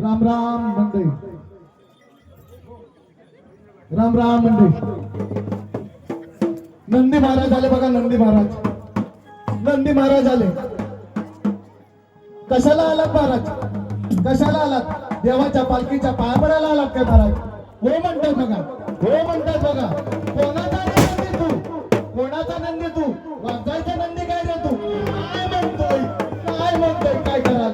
राम राम मंडळी, राम राम मंडळी. नंदी महाराज आले बघा, नंदी महाराज, नंदी महाराज आले. कशाला आलात महाराज? कशाला आलात? देवाच्या पालखीच्या पाया पडायला आलात काय महाराज? हो म्हणतात बघा, हो म्हणतात बघा. कोणाचा नंदी तू? कोणाचा नंदी तू? वाजायचा नंदी काय रे तू? काय म्हणतोय? काय म्हणतोय? काय कराल?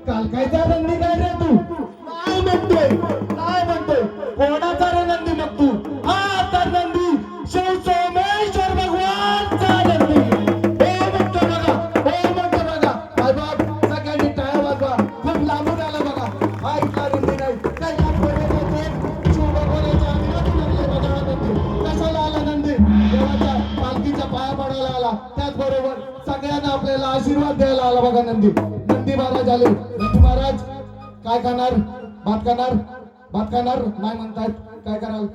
कालकायचा नंदी काय रे तू? काय म्हणतोय? काय म्हणतोय? कोणाचा रे नंदी मग तू? हा तर नंदी शिव सोमेश्वर भगवानचा नंदी. हो म्हणतो बघा, हो म्हणतो बघा. काय बाप, सगळ्यांनी टाळ्या वाजवा. खूप लांबून आला बघा. हा इथला नंदी नाही, काय शिव भगवानाच्या आशीर्वाद लागले बघा हा नंदी. कशाला आला नंदी? देवाच्या पालखीच्या पाया पडायला आला. त्याचबरोबर सगळ्यांना आपल्याला आशीर्वाद द्यायला आला बघा नंदी. नंदी महाराज आले. नंदी महाराज काय करणार? भात करणार? भात करणार नाही म्हणतायत, काय कराल?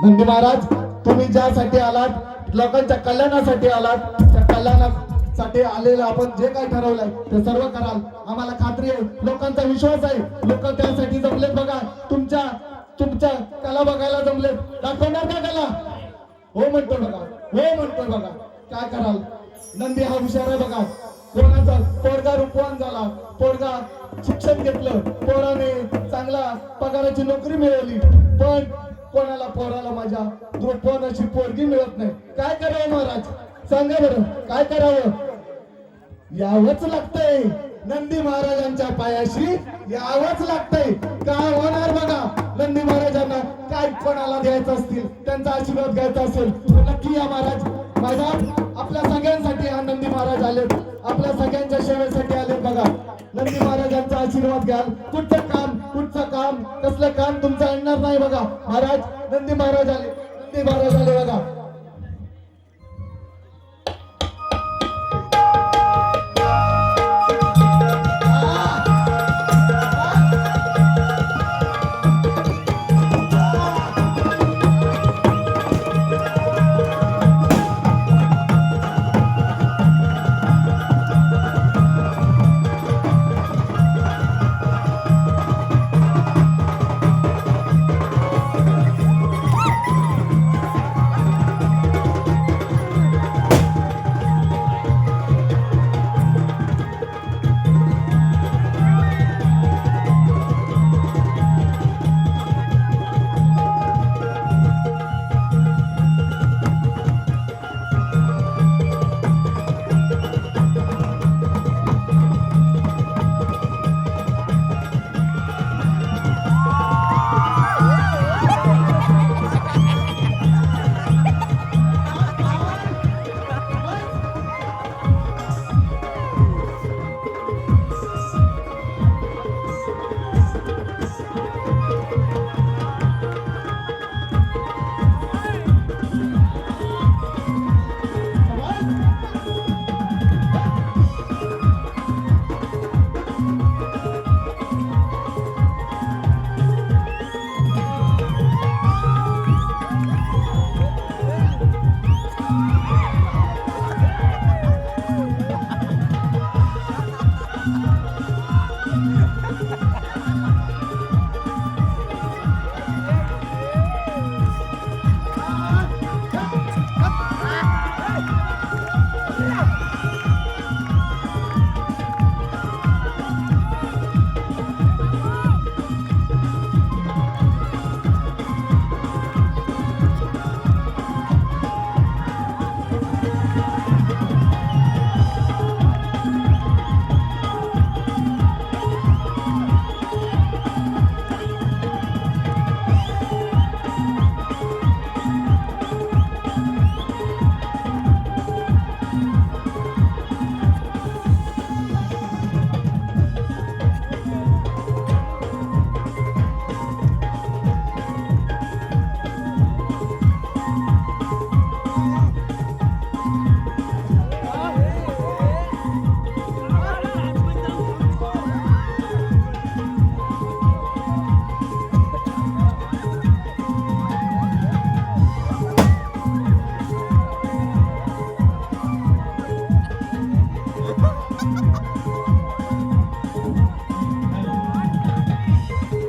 नंदी महाराज, तुम्ही ज्यासाठी आलात, लोकांच्या कल्याणासाठी आलात, त्या कल्याणासाठी आलेलं आपण जे काही ठरवलंय ते सर्व कराल. आम्हाला खात्री आहे, लोकांचा विश्वास आहे. लोक त्यासाठी जमलेत बघा. तुमच्या कला बघायला जमलेत. दाखवणार का कला? हो म्हणतो बघा, हो म्हणतो बघा. काय कराल? नंदी हा हुशार आहे बघा. कोणाचा पोरगा रूपवान झाला, पोरगा शिक्षण घेतलं, पोराने चांगला पगाराची नोकरी मिळवली, पण कोणाला पोराला माझ्या रूपवान अशी पोरगी मिळत नाही. काय करावं महाराज? सांगा बरं, काय करावं? यावंच लागतंय. नंदी महाराजांच्या पायाशी यावंच लागतंय. काय होणार बघा? नंदी महाराजांना काय कोणाला द्यायचं असतील, त्यांचा आशीर्वाद घ्यायचा असेल, नक्की या महाराज. माझा आपल्या सगळ्यांसाठी हा नंदी महाराज आले, आपल्या सगळ्यांच्या सेवेसाठी आले बघा. नंदी महाराजांचा आशीर्वाद घ्याल. कुठचं काम कसलं काम तुमचं आणणार नाही बघा. महाराज, नंदी महाराज आले, नंदी महाराज आले बघा.